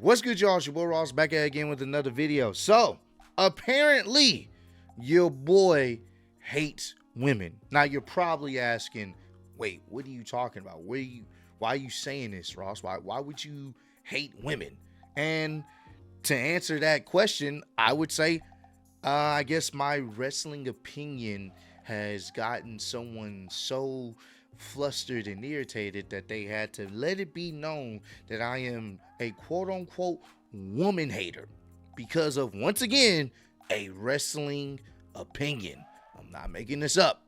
What's good, y'all? It's your boy Ross back at again with another video. So, apparently, your boy hates women. Now, you're probably asking, wait, what are you talking about? Why are you saying this, Ross? Why would you hate women? And to answer that question, I would say, I guess my wrestling opinion has gotten someone so flustered and irritated that they had to let it be known that I am a quote unquote woman hater because of, once again, a wrestling opinion. I'm not making this up.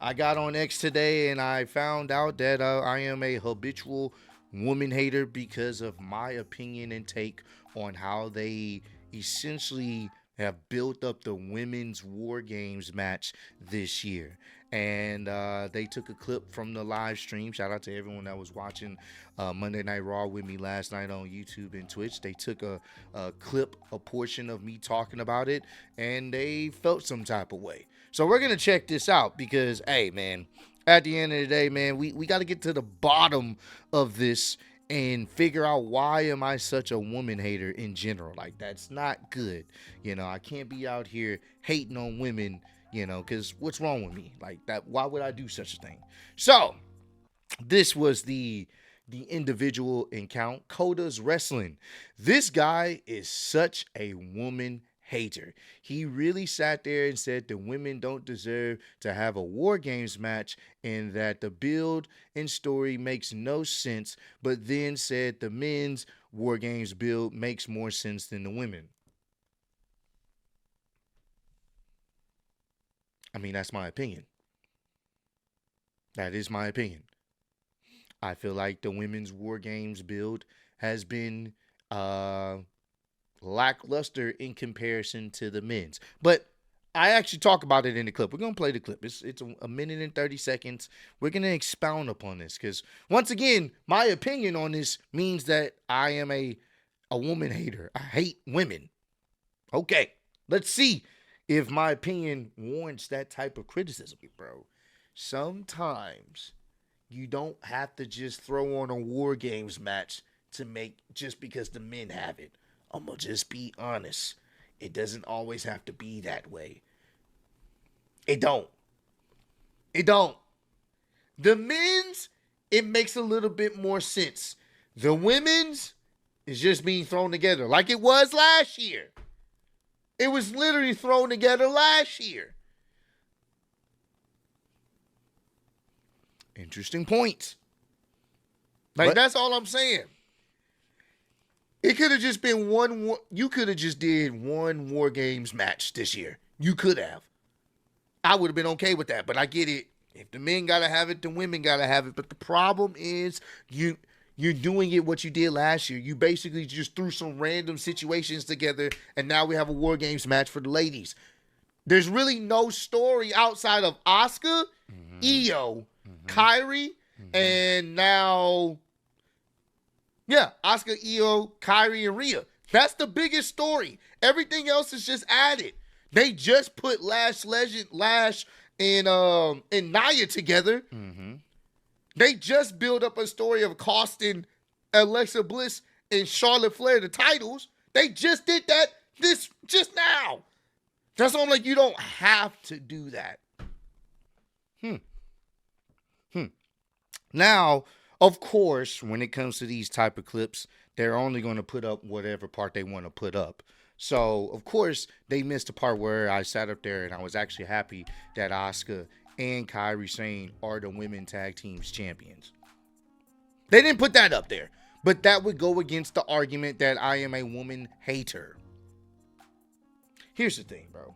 I got on X today and I found out that I am a habitual woman hater because of my opinion and take on how they essentially have built up the women's war games match this year. And they took a clip from the live stream. Shout out to everyone that was watching Monday Night Raw with me last night on YouTube and Twitch. They took a clip, a portion of me talking about it, and they felt some type of way. So we're going to check this out because, hey, man, at the end of the day, man, we got to get to the bottom of this and figure out why am I such a woman hater in general. Like, that's not good. I can't be out here hating on women, because what's wrong with me? Like that, why would I do such a thing? So, this was the individual account, Coda's Wrestling. This guy is such a woman hater. He really sat there and said the women don't deserve to have a war games match and that the build and story makes no sense, but then said the men's war games build makes more sense than the women. I mean, that's my opinion. That is my opinion. I feel like the women's war games build has been lackluster in comparison to the men's. But I actually talk about it in the clip. We're going to play the clip. It's a minute and 30 seconds. We're going to expound upon this because, once again, my opinion on this means that I am a woman hater. I hate women. Okay, let's see if my opinion warrants that type of criticism, bro. Sometimes you don't have to just throw on a war games match to make just because the men have it. I'm going to just be honest. It doesn't always have to be that way. It don't. The men's, it makes a little bit more sense. The women's is just being thrown together like it was last year. It was literally thrown together last year. Interesting points. That's all I'm saying. It could have just been one. You could have just did one War Games match this year. You could have. I would have been okay with that. But I get it. If the men got to have it, the women got to have it. But the problem is you're doing it what you did last year. You basically just threw some random situations together, and now we have a War Games match for the ladies. There's really no story outside of Asuka, Io, Kairi, and now, Asuka, Io, Kairi, and Rhea. That's the biggest story. Everything else is just added. They just put Lash and Nia together. They just build up a story of costing Alexa Bliss and Charlotte Flair the titles. They just did that just now. That's why I'm like, you don't have to do that. Now, of course, when it comes to these type of clips, they're only going to put up whatever part they want to put up. So, of course, they missed the part where I sat up there and I was actually happy that Asuka and Kairi Sane are the women tag teams champions. They didn't put that up there, but that would go against the argument that I am a woman hater. Here's the thing, bro.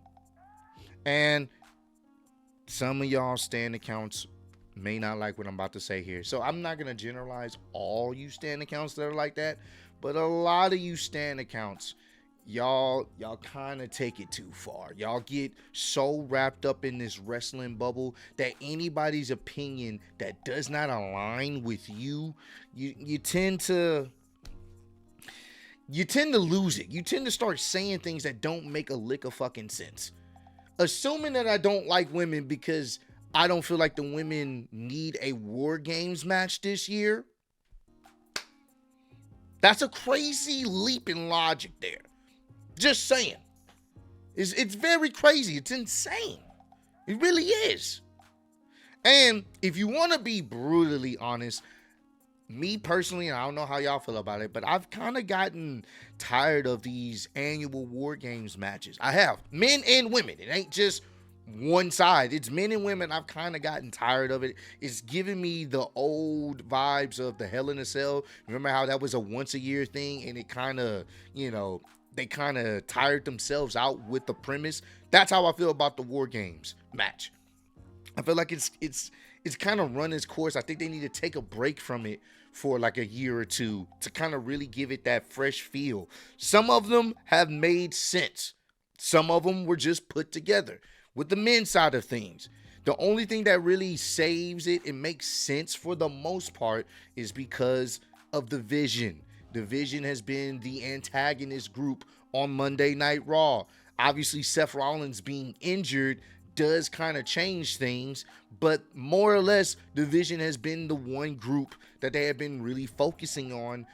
And some of y'all stan accounts may not like what I'm about to say here. So I'm not going to generalize all you stan accounts that are like that, but a lot of you stan accounts, y'all kind of take it too far. Y'all get so wrapped up in this wrestling bubble that anybody's opinion that does not align with you tend to lose it. You tend to start saying things that don't make a lick of fucking sense. Assuming that I don't like women because I don't feel like the women need a War Games match this year. That's a crazy leap in logic there. Just saying. It's very crazy. It's insane. It really is. And if you want to be brutally honest, me personally, and I don't know how y'all feel about it, but I've kind of gotten tired of these annual War Games matches. I have. Men and women. It ain't just one side. It's men and women. I've kind of gotten tired of it. It's giving me the old vibes of the Hell in a Cell. Remember how that was a once a year thing and it kind of, they kind of tired themselves out with the premise. That's how I feel about the War Games match. I feel like it's kind of run its course. I think they need to take a break from it for like a year or two to kind of really give it that fresh feel. Some of them have made sense. Some of them were just put together. With the men's side of things, the only thing that really saves it and makes sense for the most part is because of the Vision. The Vision has been the antagonist group on Monday Night Raw. Obviously, Seth Rollins being injured does kind of change things, but more or less, the Vision has been the one group that they have been really focusing on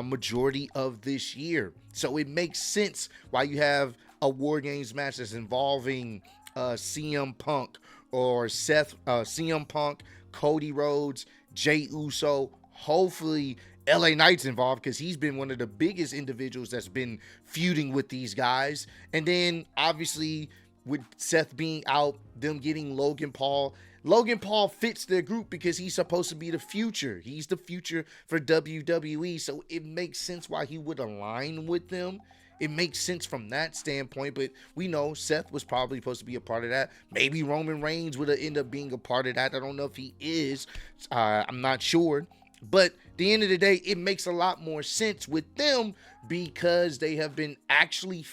majority of this year. So it makes sense why you have a War Games match that's involving CM Punk or CM Punk, Cody Rhodes, Jey Uso, hopefully LA Knight's involved because he's been one of the biggest individuals that's been feuding with these guys. And then obviously with Seth being out, them getting Logan Paul. Logan Paul fits their group because he's supposed to be the future. He's the future for WWE. So it makes sense why he would align with them. It makes sense from that standpoint, but we know Seth was probably supposed to be a part of that. Maybe Roman Reigns would have ended up being a part of that. I don't know if he is. I'm not sure. But at the end of the day, it makes a lot more sense with them because they have been actually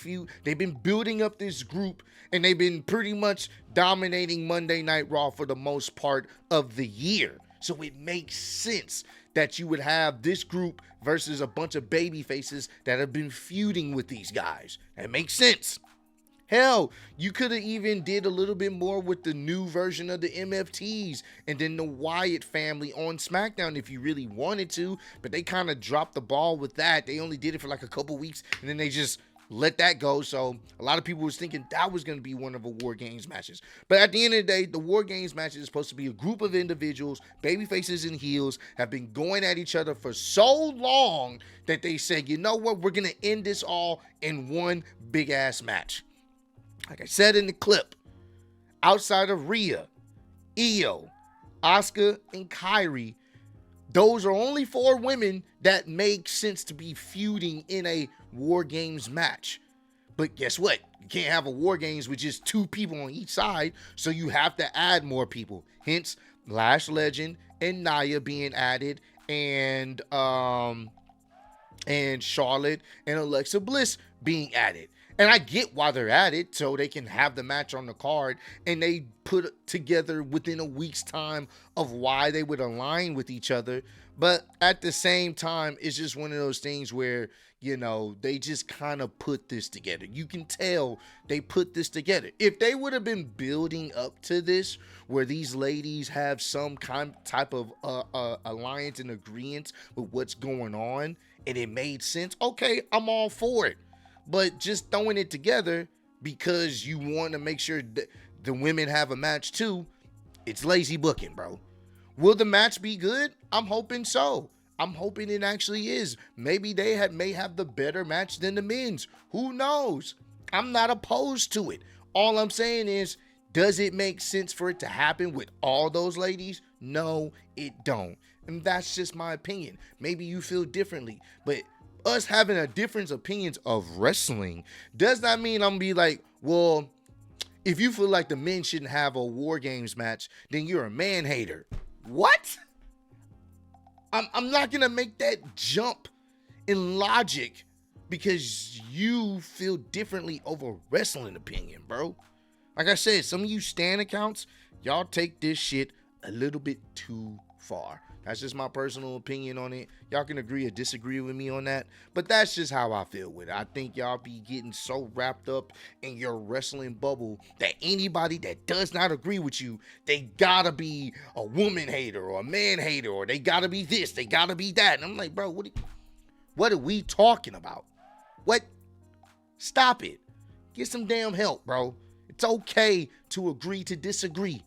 they've been building up this group and they've been pretty much dominating Monday Night Raw for the most part of the year. So it makes sense that you would have this group versus a bunch of baby faces that have been feuding with these guys. That makes sense. Hell, you could have even did a little bit more with the new version of the MFTs and then the Wyatt family on SmackDown if you really wanted to, but they kind of dropped the ball with that. They only did it for like a couple weeks and then they just let that go. So a lot of people was thinking that was going to be one of the War Games matches. But at the end of the day, the War Games match is supposed to be a group of individuals, baby faces and heels, have been going at each other for so long that they said, you know what, we're going to end this all in one big ass match. Like I said in the clip, outside of Rhea, Io, Asuka, and Kairi, those are only 4 women that make sense to be feuding in a War Games match. But guess what? You can't have a War Games with just 2 people on each side, so you have to add more people. Hence, Lash Legend and Nia being added, and Charlotte and Alexa Bliss being added. And I get why they're added, so they can have the match on the card, and they put together within a week's time of why they would align with each other. But at the same time, it's just one of those things where, they just kind of put this together. You can tell they put this together. If they would have been building up to this, where these ladies have some type of alliance and agreement with what's going on, and it made sense, okay, I'm all for it. But just throwing it together because you want to make sure that the women have a match too, it's lazy booking, bro. Will the match be good? I'm hoping so. I'm hoping it actually is. Maybe they may have the better match than the men's. Who knows? I'm not opposed to it. All I'm saying is, does it make sense for it to happen with all those ladies? No, it don't. And that's just my opinion. Maybe you feel differently, but us having a different opinions of wrestling does not mean I'm gonna be like, well, if you feel like the men shouldn't have a War Games match, then you're a man hater. What? I'm not gonna make that jump in logic because you feel differently over wrestling opinion, bro. Like I said, some of you stan accounts, y'all take this shit a little bit too far. That's just my personal opinion on it. Y'all can agree or disagree with me on that, but that's just how I feel with it. I think y'all be getting so wrapped up in your wrestling bubble that anybody that does not agree with you, they gotta be a woman hater or a man hater, or they gotta be this, they gotta be that. And I'm like, bro, What are we talking about? What? Stop it. Get some damn help, bro. It's okay to agree to disagree.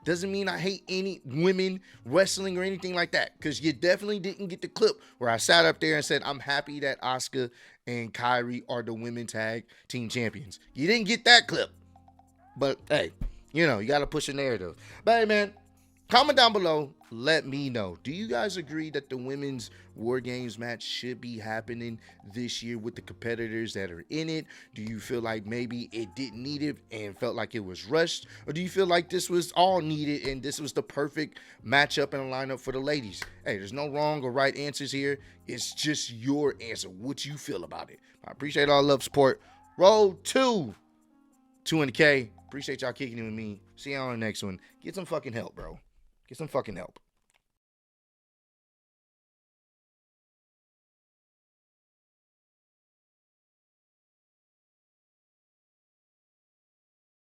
Doesn't mean I hate any women wrestling or anything like that. Because you definitely didn't get the clip where I sat up there and said, I'm happy that Asuka and Kyrie are the women tag team champions. You didn't get that clip. But hey, you got to push a narrative. But hey, man, comment down below. Let me know. Do you guys agree that the women's War Games match should be happening this year with the competitors that are in it? Do you feel like maybe it didn't need it and felt like it was rushed? Or do you feel like this was all needed and this was the perfect matchup and lineup for the ladies? Hey, there's no wrong or right answers here. It's just your answer, what you feel about it. I appreciate all love, support. Roll 200K. Appreciate y'all kicking it with me. See y'all on the next one. Get some fucking help, bro. Get some fucking help.